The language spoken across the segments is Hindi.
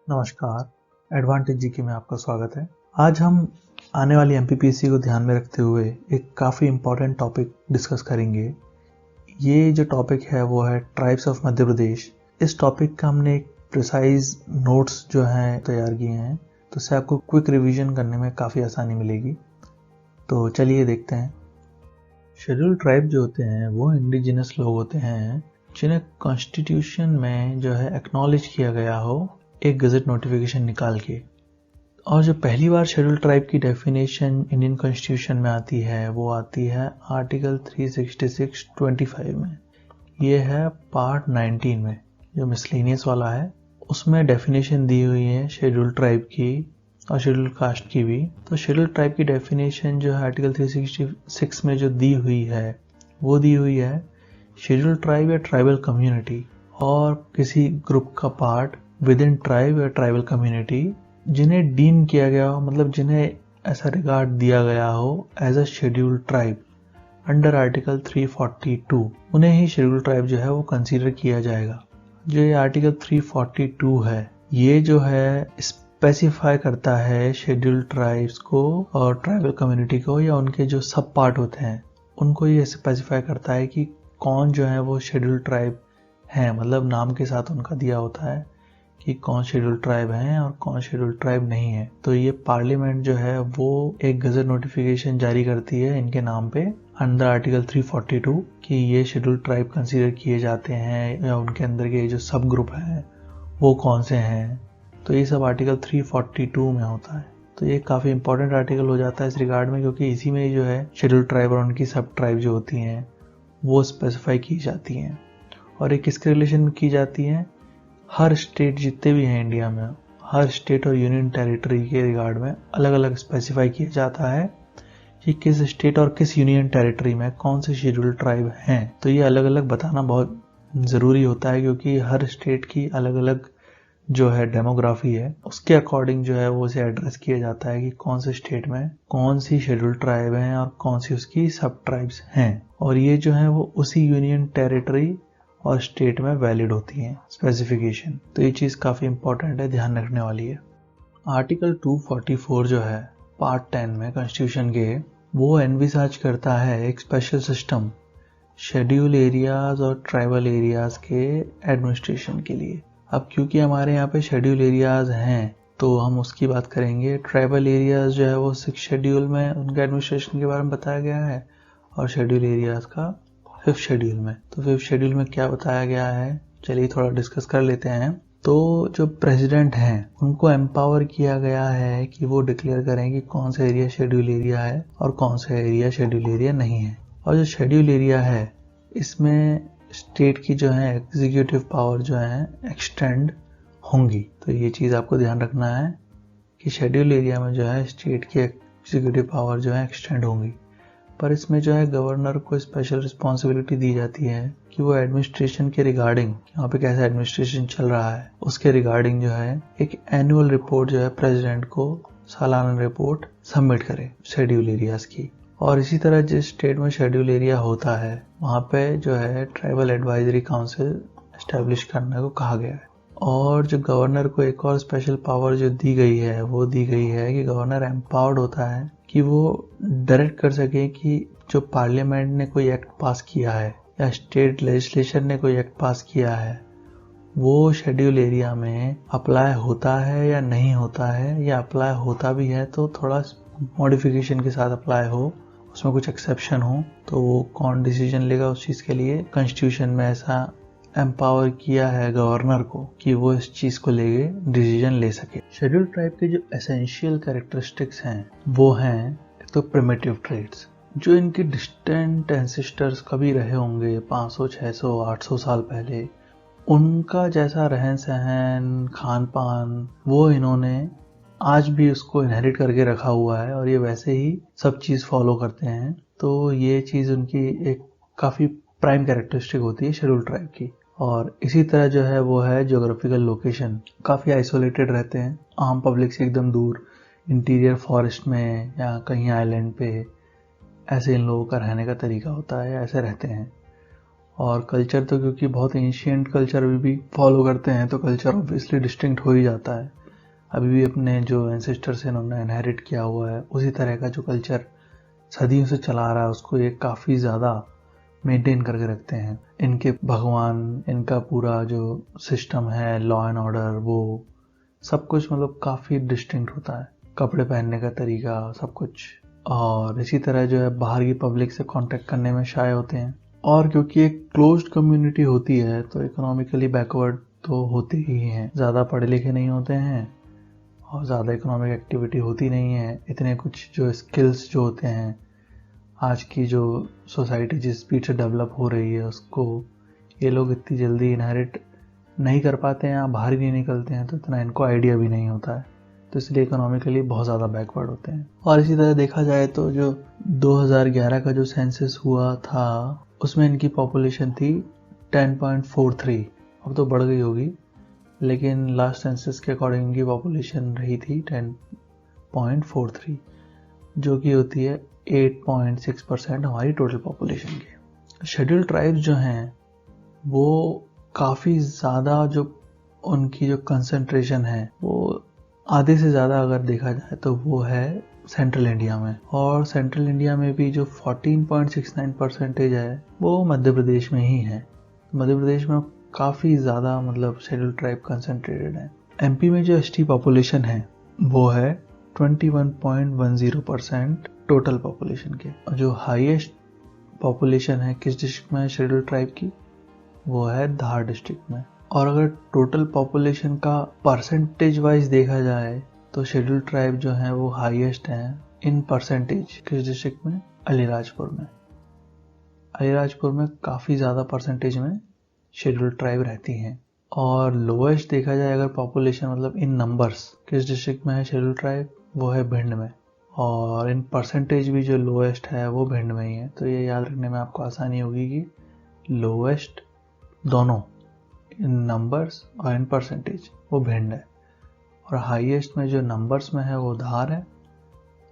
नमस्कार, एडवांटेज जीके में आपका स्वागत है। आज हम आने वाली एमपीपीएससी को ध्यान में रखते हुए एक काफ़ी इम्पोर्टेंट टॉपिक डिस्कस करेंगे। ये जो टॉपिक है वो है ट्राइब्स ऑफ मध्य प्रदेश। इस टॉपिक का हमने एक प्रिसाइज नोट्स जो हैं तैयार किए हैं, तो इससे आपको क्विक रिवीजन करने में काफ़ी आसानी मिलेगी। तो चलिए देखते हैं। शेड्यूल्ड ट्राइब जो होते हैं वो इंडिजिनस लोग होते हैं जिन्हें कॉन्स्टिट्यूशन में जो है एक्नॉलेज किया गया हो एक गजट नोटिफिकेशन निकाल के। और जो पहली बार शेड्यूल ट्राइब की डेफिनेशन इंडियन कॉन्स्टिट्यूशन में आती है वो आती है आर्टिकल 366(25) में। ये है पार्ट 19 में, जो मिसलेनियस वाला है, उसमें डेफिनेशन दी हुई है शेड्यूल ट्राइब की और शेड्यूल कास्ट की भी। तो शेड्यूल ट्राइब की डेफिनेशन जो है आर्टिकल 366 में जो दी हुई है वो दी हुई है शेड्यूल ट्राइब या ट्राइबल कम्युनिटी और किसी ग्रुप का पार्ट विद इन ट्राइब या ट्राइबल कम्युनिटी जिन्हें डीम किया गया हो, मतलब जिन्हें ऐसा रिगार्ड दिया गया हो as a scheduled tribe under article 342, उन्हें ही शेड्यूल ट्राइब जो है वो कंसीडर किया जाएगा। जो ये आर्टिकल 342 है ये जो है स्पेसिफाई करता है शेड्यूल्ड ट्राइब्स को और ट्राइबल कम्युनिटी को, या उनके जो सब पार्ट होते हैं उनको ये स्पेसिफाई करता है कि कौन जो है वो शेड्यूल्ड ट्राइब हैं, मतलब नाम के साथ उनका दिया होता है कि कौन शेड्यूल्ड ट्राइब हैं और कौन शेड्यूल्ड ट्राइब नहीं है। तो ये पार्लियामेंट जो है वो एक गजट नोटिफिकेशन जारी करती है इनके नाम पे अंडर आर्टिकल 342 कि ये शेड्यूल्ड ट्राइब कंसीडर किए जाते हैं या उनके अंदर के जो सब ग्रुप हैं वो कौन से हैं। तो ये सब आर्टिकल 342 में होता है। तो ये काफ़ी इंपॉर्टेंट आर्टिकल हो जाता है इस रिगार्ड में, क्योंकि इसी में जो है शेड्यूल्ड ट्राइब और उनकी सब ट्राइब जो होती हैं वो स्पेसिफाई की जाती हैं। और ये किसके रिलेशन में की जाती हैं? हर स्टेट जितने भी हैं इंडिया में, हर स्टेट और यूनियन टेरिटरी के रिगार्ड में अलग अलग स्पेसिफाई किया जाता है कि किस स्टेट और किस यूनियन टेरिटरी में कौन से शेड्यूल्ड ट्राइब हैं। तो ये अलग अलग बताना बहुत ज़रूरी होता है, क्योंकि हर स्टेट की अलग अलग जो है डेमोग्राफी है, उसके अकॉर्डिंग जो है वो उसे एड्रेस किया जाता है कि कौन से स्टेट में कौन सी शेड्यूल्ड ट्राइब हैं और कौन सी उसकी सब ट्राइब्स हैं। और ये जो है वो उसी यूनियन टेरिटरी और स्टेट में वैलिड होती हैं स्पेसिफिकेशन। तो ये चीज़ काफ़ी इंपॉर्टेंट है, ध्यान रखने वाली है। आर्टिकल 244 जो है पार्ट 10 में कॉन्स्टिट्यूशन के, वो एनविसाज करता है एक स्पेशल सिस्टम शेड्यूल एरियाज और ट्राइबल एरियाज के एडमिनिस्ट्रेशन के लिए। अब क्योंकि हमारे यहाँ पे शेड्यूल एरियाज हैं तो हम उसकी बात करेंगे। ट्राइबल एरियाज जो है वो 6 शेड्यूल में उनके एडमिनिस्ट्रेशन के बारे में बताया गया है और शेड्यूल एरियाज का 5th शेड्यूल में। तो 5th शेड्यूल में क्या बताया गया है, चलिए थोड़ा डिस्कस कर लेते हैं। तो जो प्रेसिडेंट हैं उनको एम्पावर किया गया है कि वो डिक्लेयर करें कि कौन सा एरिया शेड्यूल एरिया है और कौन सा एरिया शेड्यूल एरिया नहीं है। और जो शेड्यूल एरिया है इसमें स्टेट की जो है एग्जीक्यूटिव पावर जो है एक्सटेंड होंगी। तो ये चीज़ आपको ध्यान रखना है कि शेड्यूल एरिया में जो है स्टेट की एग्जीक्यूटिव पावर जो है एक्सटेंड होंगी, पर इसमें जो है गवर्नर को स्पेशल रिस्पॉन्सिबिलिटी दी जाती है कि वो एडमिनिस्ट्रेशन के रिगार्डिंग, यहाँ पे कैसा एडमिनिस्ट्रेशन चल रहा है उसके रिगार्डिंग जो है एक एनुअल रिपोर्ट जो है प्रेसिडेंट को सालाना रिपोर्ट सबमिट करे शेड्यूल एरियाज की। और इसी तरह जिस स्टेट में शेड्यूल एरिया होता है वहाँ पे जो है ट्राइबल एडवाइजरी काउंसिल एस्टेब्लिश करने को कहा गया है। और जो गवर्नर को एक और स्पेशल पावर जो दी गई है वो दी गई है कि गवर्नर एम्पावर्ड होता है कि वो डायरेक्ट कर सके कि जो पार्लियामेंट ने कोई एक्ट पास किया है या स्टेट लेजिस्लेशन ने कोई एक्ट पास किया है वो शेड्यूल एरिया में अप्लाई होता है या नहीं होता है, या अप्लाई होता भी है तो थोड़ा मॉडिफिकेशन के साथ अप्लाई हो, उसमें कुछ एक्सेप्शन हो, तो वो कौन डिसीजन लेगा उस चीज़ के लिए। कॉन्स्टिट्यूशन में ऐसा एम्पावर किया है गवर्नर को कि वो इस चीज़ को लेके डिसीजन ले सके। शेड्यूल ट्राइब के जो एसेंशियल कैरेक्टरिस्टिक्स हैं वो हैं एक तो प्रिमिटिव ट्रेड्स, जो इनके डिस्टेंट एंसेस्टर्स कभी रहे होंगे 500, 600, 800 साल पहले, उनका जैसा रहन सहन, खान पान, वो इन्होंने आज भी उसको इनहेरिट करके रखा हुआ है और ये वैसे ही सब चीज़ फॉलो करते हैं। तो ये चीज़ उनकी एक काफ़ी प्राइम कैरेक्टरिस्टिक होती है शेड्यूल ट्राइब की। और इसी तरह जो है वो है ज्योग्राफिकल लोकेशन, काफ़ी आइसोलेटेड रहते हैं आम पब्लिक से एकदम दूर, इंटीरियर फॉरेस्ट में या कहीं आइलैंड पे, ऐसे इन लोगों का रहने का तरीका होता है, ऐसे रहते हैं। और कल्चर तो क्योंकि बहुत एंशिएंट कल्चर अभी भी फॉलो करते हैं तो कल्चर ऑब्वियसली डिस्टिंक्ट हो ही जाता है। अभी भी अपने जो एंसेस्टर से इन्होंने इनहेरिट किया हुआ है उसी तरह का जो कल्चर सदियों से चला आ रहा है उसको ये काफ़ी ज़्यादा मेंटेन करके रखते हैं। इनके भगवान, इनका पूरा जो सिस्टम है, लॉ एंड ऑर्डर, वो सब कुछ मतलब काफ़ी डिस्टिंक्ट होता है। कपड़े पहनने का तरीका, सब कुछ। और इसी तरह जो है बाहर की पब्लिक से कांटेक्ट करने में शाय होते हैं। और क्योंकि एक क्लोज्ड कम्युनिटी होती है तो इकोनॉमिकली बैकवर्ड तो होते ही हैं। ज़्यादा पढ़े लिखे नहीं होते हैं और ज़्यादा इकोनॉमिक एक्टिविटी होती नहीं है। इतने कुछ जो स्किल्स जो होते हैं आज की जो सोसाइटी जिस स्पीड से डेवलप हो रही है उसको ये लोग इतनी जल्दी इनहेरिट नहीं कर पाते हैं या बाहर ही नहीं निकलते हैं तो इतना इनको आइडिया भी नहीं होता है। तो इसलिए इकोनॉमिकली बहुत ज़्यादा बैकवर्ड होते हैं। और इसी तरह देखा जाए तो जो 2011 का जो सेंसस हुआ था उसमें इनकी पॉपुलेशन थी 10.43। अब तो बढ़ गई होगी, लेकिन लास्ट सेंसस के अकॉर्डिंग इनकी पॉपुलेशन रही थी 10.43, जो कि होती है 8.6% हमारी टोटल पॉपुलेशन की। शेड्यूल्ड ट्राइब्स जो हैं वो काफ़ी ज़्यादा, जो उनकी जो कंसंट्रेशन है वो आधे से ज़्यादा अगर देखा जाए तो वो है सेंट्रल इंडिया में। और सेंट्रल इंडिया में भी जो 14.69% है वो मध्य प्रदेश में ही है। मध्य प्रदेश में काफ़ी ज़्यादा मतलब शेड्यूल्ड ट्राइब कंसंट्रेटेड है। एमपी में जो एसटी पॉपुलेशन है वो है 21.10% टोटल पॉपुलेशन के। और जो हाईएस्ट पॉपुलेशन है किस डिस्ट्रिक्ट में शेड्यूल्ड ट्राइब की, वो है धार डिस्ट्रिक्ट में। और अगर टोटल पॉपुलेशन का परसेंटेज वाइज देखा जाए तो शेड्यूल्ड ट्राइब जो है वो हाईएस्ट हैं इन परसेंटेज किस डिस्ट्रिक्ट में, अलीराजपुर में। अलीराजपुर में काफ़ी ज़्यादा परसेंटेज में शेड्यूल्ड ट्राइब रहती हैं। और लोएस्ट देखा जाए अगर पॉपुलेशन मतलब इन नंबर्स किस डिस्ट्रिक्ट में है शेड्यूल्ड ट्राइब, वो है भिंड में। और इन परसेंटेज भी जो लोएस्ट है वो भिंड में ही है। तो ये याद रखने में आपको आसानी होगी कि लोएस्ट दोनों इन नंबर्स और इन परसेंटेज वो भिंड है। और हाईएस्ट में जो नंबर्स में है वो धार है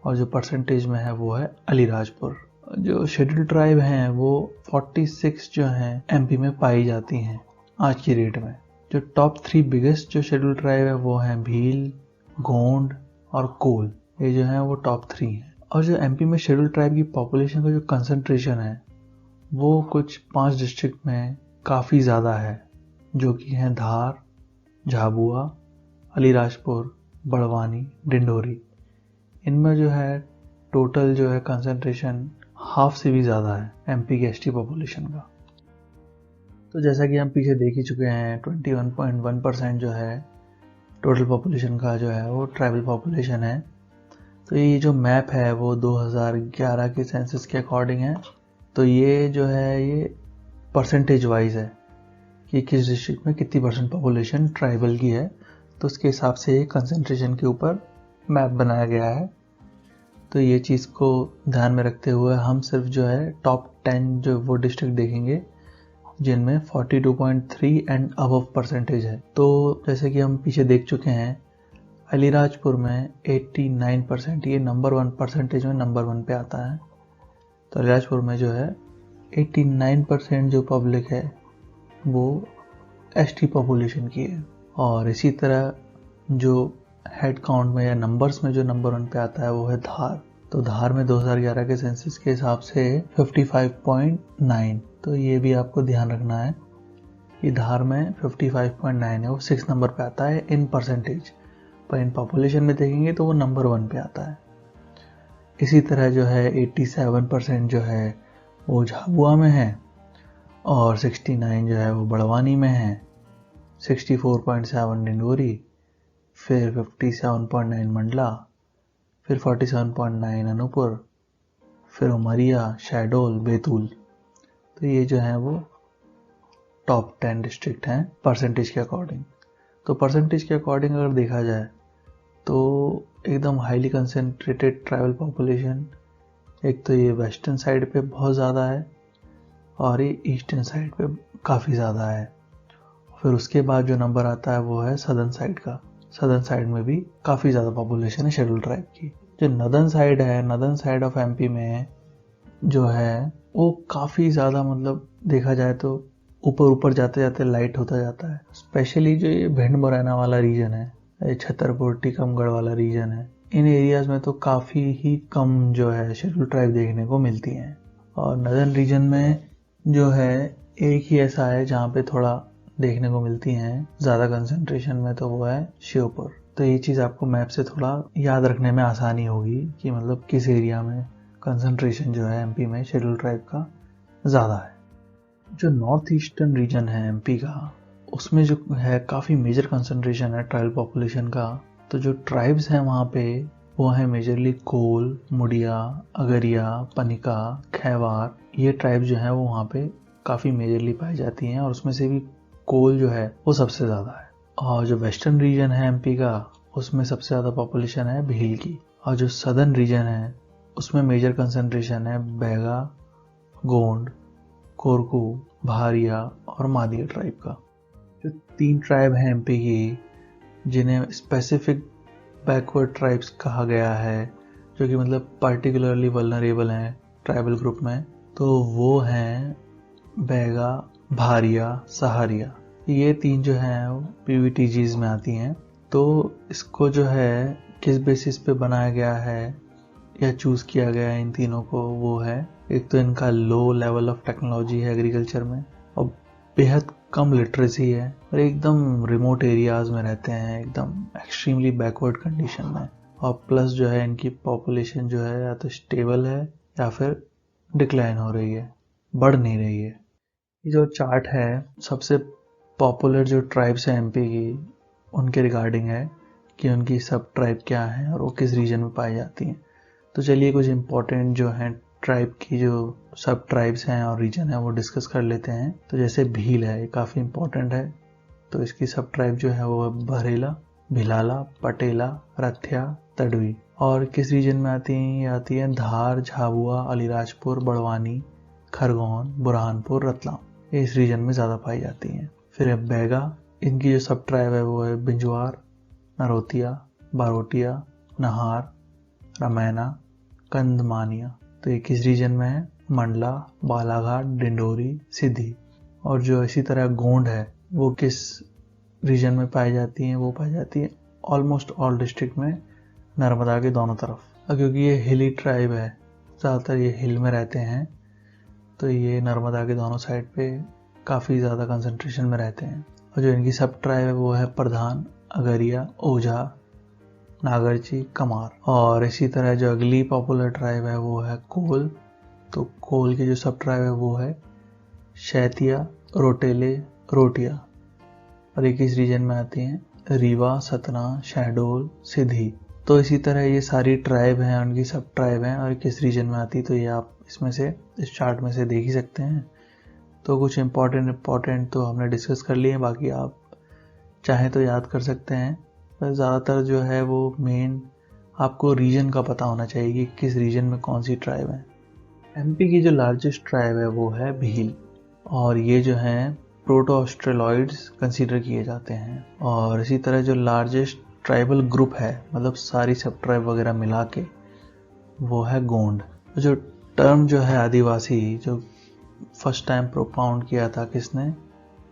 और जो परसेंटेज में है वो है अलीराजपुर। जो शेड्यूल्ड ट्राइब हैं वो 46 जो हैं एमपी में पाई जाती हैं आज की डेट में। जो टॉप 3 बिगेस्ट जो शेड्यूल्ड ट्राइब है वो हैं भील, गोंड और कोल। ये जो है वो टॉप 3 हैं। और जो एमपी में शेड्यूल्ड ट्राइब की पॉपुलेशन का जो कंसंट्रेशन है वो कुछ 5 डिस्ट्रिक्ट में काफ़ी ज़्यादा है, जो कि हैं धार, झाबुआ, अलीराजपुर, बड़वानी, डिंडोरी। इनमें जो है टोटल जो है कंसंट्रेशन हाफ से भी ज़्यादा है एमपी के एसटी पॉपुलेशन का। तो जैसा कि हम पीछे देख ही चुके हैं 21.1% जो है टोटल पॉपुलेशन का जो है वो ट्राइबल पॉपुलेशन है। तो ये जो मैप है वो 2011 के सेंसस के अकॉर्डिंग है। तो ये जो है ये परसेंटेज वाइज है कि किस डिस्ट्रिक्ट में कितनी % पॉपुलेशन ट्राइबल की है। तो उसके हिसाब से ये कंसंट्रेशन के ऊपर मैप बनाया गया है। तो ये चीज़ को ध्यान में रखते हुए हम सिर्फ जो है टॉप 10 जो वो डिस्ट्रिक्ट देखेंगे जिनमें 42.3 एंड अबव परसेंटेज है। तो जैसे कि हम पीछे देख चुके हैं अलीराजपुर में 89%, ये नंबर 1 परसेंटेज में नंबर 1 पे आता है। तो अलीराजपुर में जो है 89% जो पब्लिक है वो एसटी पॉपुलेशन की है। और इसी तरह जो हेड काउंट में या नंबर्स में जो नंबर 1 पे आता है वो है धार। तो धार में 2011 के सेंसस के हिसाब से 55.9। तो ये भी आपको ध्यान रखना है कि धार में 55.9 है, वो 6 नंबर पे आता है इन परसेंटेज, पर इन पॉपुलेशन में देखेंगे तो वो नंबर 1 पे आता है। इसी तरह जो है 87% जो है वो झाबुआ में है और 69 जो है वो बड़वानी में है, 64.7 डिंडोरी, फिर 57.9 मंडला, फिर 47.9 अनूपपुर, फिर उमरिया, शहडोल, बैतूल। तो ये जो है वो टॉप 10 डिस्ट्रिक्ट हैं परसेंटेज के अकॉर्डिंग। तो परसेंटेज के अकॉर्डिंग अगर देखा जाए तो एकदम हाईली कंसंट्रेटेड ट्राइबल पॉपुलेशन एक तो ये वेस्टर्न साइड पे बहुत ज़्यादा है और ये ईस्टर्न साइड पे काफ़ी ज़्यादा है। फिर उसके बाद जो नंबर आता है वो है सदर्न साइड का। सदर्न साइड में भी काफ़ी ज़्यादा पॉपुलेशन है शेड्यूल्ड ट्राइब की। जो नदर्न साइड है, नदर्न साइड ऑफ एमपी में जो है वो काफ़ी ज़्यादा मतलब देखा जाए तो ऊपर ऊपर जाते जाते लाइट होता जाता है। स्पेशली जो ये भिंड मुरैना वाला रीजन है, ये छतरपुर टीकमगढ़ वाला रीजन है, इन एरियाज में तो काफ़ी ही कम जो है शेड्यूल ट्राइब देखने को मिलती हैं। और नदर्न रीजन में जो है एक ही ऐसा है जहाँ पे थोड़ा देखने को मिलती हैं ज़्यादा कंसंट्रेशन में, तो वो है श्योपुर। तो ये चीज़ आपको मैप से थोड़ा याद रखने में आसानी होगी कि मतलब किस एरिया में कंसंट्रेशन जो है एमपी में शेड्यूल ट्राइब का ज़्यादा है। जो नॉर्थ ईस्टर्न रीजन है एमपी का, उसमें जो है काफ़ी मेजर कंसंट्रेशन है ट्राइबल पॉपुलेशन का। तो जो ट्राइब्स हैं वहाँ पे वो है मेजरली कोल, मुड़िया, अगरिया, पनिका, खैवार। ये ट्राइब जो है वो वहाँ पे काफ़ी मेजरली पाई जाती हैं और उसमें से भी कोल जो है वो सबसे ज़्यादा है। और जो वेस्टर्न रीजन है एमपी का, उसमें सबसे ज़्यादा पॉपुलेशन है भील की। और जो सदर्न रीजन है उसमें मेजर कंसंट्रेशन है बैगा, गोंड, कोरकू, भारिया और मादिया ट्राइब का। जो 3 ट्राइब हैं एमपी की जिन्हें स्पेसिफिक बैकवर्ड ट्राइब्स कहा गया है, जो कि मतलब पर्टिकुलरली वल्नरेबल हैं ट्राइबल ग्रुप में, तो वो हैं बैगा, भारिया, सहारिया। ये 3 जो हैं पीवीटीजीज में आती हैं। तो इसको जो है किस बेसिस पे बनाया गया है या चूज़ किया गया है इन तीनों को, वो है एक तो इनका लो लेवल ऑफ टेक्नोलॉजी है एग्रीकल्चर में, और बेहद कम लिटरेसी है, और एकदम रिमोट एरियाज में रहते हैं, एकदम एक्सट्रीमली बैकवर्ड कंडीशन में। और प्लस जो है इनकी पॉपुलेशन जो है या तो स्टेबल है या फिर डिक्लाइन हो रही है, बढ़ नहीं रही है। ये जो चार्ट है सबसे पॉपुलर जो ट्राइब्स हैं एमपी की उनके रिगार्डिंग है कि उनकी सब ट्राइब क्या है और वो किस रीजन में पाई जाती हैं। तो चलिए कुछ इम्पोर्टेंट जो हैं ट्राइब की जो सब ट्राइब्स हैं और रीजन है वो डिस्कस कर लेते हैं। तो जैसे भील है, ये काफ़ी इम्पोर्टेंट है। तो इसकी सब ट्राइब जो है वो बरेला, भिलाला, पटेला, रथिया, तड़वी। और किस रीजन में आती हैं? ये आती है धार, झाबुआ, अलीराजपुर, बड़वानी, खरगोन, बुरहानपुर, रतलाम। ये इस रीजन में ज़्यादा पाई जाती हैं। फिर है बैगा, इनकी जो सब ट्राइब है वो है बिंजवार, नरोतिया, बारोटिया, नहार, रमैना, कंदमानिया। तो ये किस रीजन में है? मंडला, बालाघाट, डिंडोरी, सिद्धि। और जो इसी तरह गोंड है वो किस रीजन में पाई जाती हैं? वो पाई जाती है ऑलमोस्ट ऑल डिस्ट्रिक्ट में, नर्मदा के दोनों तरफ। और क्योंकि ये हिली ट्राइब है, ज़्यादातर ये हिल में रहते हैं, तो ये नर्मदा के दोनों साइड पे काफ़ी ज़्यादा कंसंट्रेशन में रहते हैं। और जो इनकी सब ट्राइब है वो है प्रधान, अगरिया, ओझा, नागरची, कमार। और इसी तरह जो अगली पॉपुलर ट्राइब है वो है कोल। तो कोल की जो सब ट्राइब है वो है शैतिया, रोटेले, रोटिया। और ये किस रीजन में आती हैं? रीवा, सतना, शहडोल, सिद्धि। तो इसी तरह ये सारी ट्राइब हैं, उनकी सब ट्राइब हैं और किस रीजन में आती, तो ये आप इसमें से इस चार्ट में से देख ही सकते हैं। तो कुछ इम्पोर्टेंट तो हमने डिस्कस कर लिए हैं, बाकी आप चाहें तो याद कर सकते हैं। पर ज़्यादातर जो है वो मेन आपको रीजन का पता होना चाहिए कि किस रीजन में कौन सी ट्राइब है। एमपी की जो लार्जेस्ट ट्राइब है वो है भील, और ये जो है प्रोटो ऑस्ट्रेलॉइड्स कंसीडर किए जाते हैं। और इसी तरह जो लार्जेस्ट ट्राइबल ग्रुप है, मतलब सारी सब ट्राइब वगैरह मिला के, वो है गोंड। जो टर्म जो है आदिवासी, जो फर्स्ट टाइम प्रोपाउंड किया था किसने?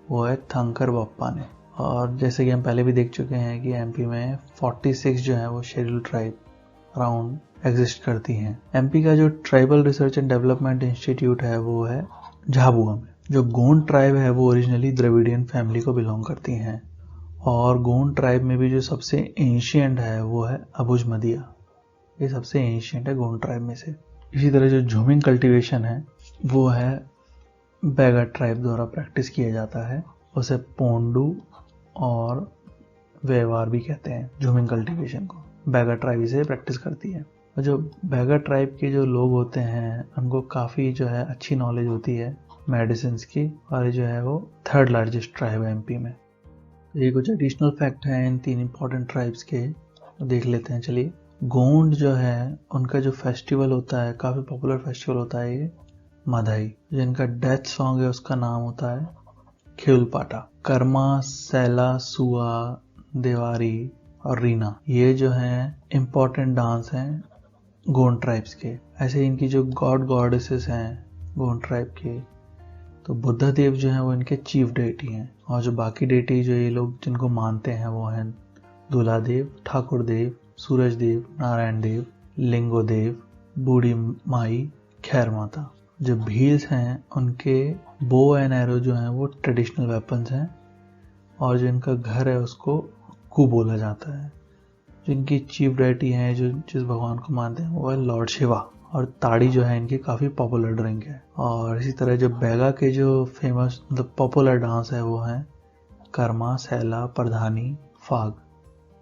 वो है थंकर बप्पा ने। और जैसे कि हम पहले भी देख चुके हैं कि एमपी में 46 जो है वो शेड्यूल ट्राइब अराउंड एग्जिस्ट करती हैं। एमपी का जो tribal research and development institute है वो है झाबुआ में। जो गोंड ट्राइब है वो ओरिजिनली द्रविडियन फैमिली को बिलोंग करती हैं। और गोंड ट्राइब में भी जो सबसे एंशिएंट है वो है अबुझमदिया। ये सबसे एंशिएंट है गोंड ट्राइब में से। इसी तरह जो झूमिंग कल्टीवेशन है वो है बैगा ट्राइब द्वारा प्रैक्टिस किया जाता है। उसे पोंडू और व्यवहार भी कहते हैं। झूमिंग कल्टीवेशन को बैगा ट्राइब से प्रैक्टिस करती है। और जो बैगा ट्राइब के जो लोग होते हैं उनको काफ़ी जो है अच्छी नॉलेज होती है मेडिसिन की, और ये जो है वो 3rd लार्जेस्ट ट्राइब है एमपी में। ये कुछ एडिशनल फैक्ट हैं इन 3 इंपॉर्टेंट ट्राइब्स के, देख लेते हैं। चलिए, गोंड जो है उनका जो फेस्टिवल होता है, काफ़ी पॉपुलर फेस्टिवल होता है ये माधाई। जिनका डेथ सॉन्ग है उसका नाम होता है खेलपाटा। कर्मा, सैला, सुआ, देवारी और रीना, ये जो हैं इम्पोर्टेंट डांस हैं गोंड ट्राइब्स के। ऐसे इनकी जो गॉड गॉडेसेस हैं गोंड ट्राइब के, तो बुद्ध देव जो हैं वो इनके चीफ डेटी हैं, और जो बाकी डेटी जो ये लोग जिनको मानते हैं वो हैं दूल्हा देव, ठाकुर देव, सूरज देव, नारायण देव, लिंगो देव, बूढ़ी माई, खैर माता। जो भील्स हैं उनके बो एंड एरो जो हैं वो ट्रेडिशनल वेपन्स हैं, और जो इनका घर है उसको कु बोला जाता है। जो इनकी चीफ डेटी हैं, जो जिस भगवान को मानते हैं वो है लॉर्ड शिवा, और ताड़ी जो है इनकी काफ़ी पॉपुलर ड्रिंक है। और इसी तरह जो बैगा के जो फेमस मतलब पॉपुलर डांस है वो हैं कर्मा, सैला, प्रधानी, फाग।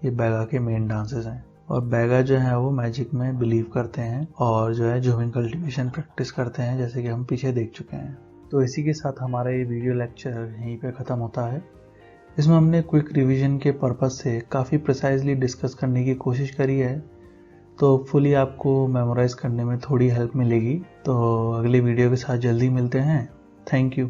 ये बैगा के मेन डांसेस हैं। और बैगा जो है वो मैजिक में बिलीव करते हैं और जो है झूमिंग कल्टीवेशन प्रैक्टिस करते हैं, जैसे कि हम पीछे देख चुके हैं। तो इसी के साथ हमारा ये वीडियो लेक्चर यहीं पे ख़त्म होता है। इसमें हमने क्विक रिवीजन के पर्पज़ से काफ़ी प्रिसाइजली डिस्कस करने की कोशिश करी है, तो फुली आपको मेमोराइज करने में थोड़ी हेल्प मिलेगी। तो अगले वीडियो के साथ जल्दी मिलते हैं। Thank you.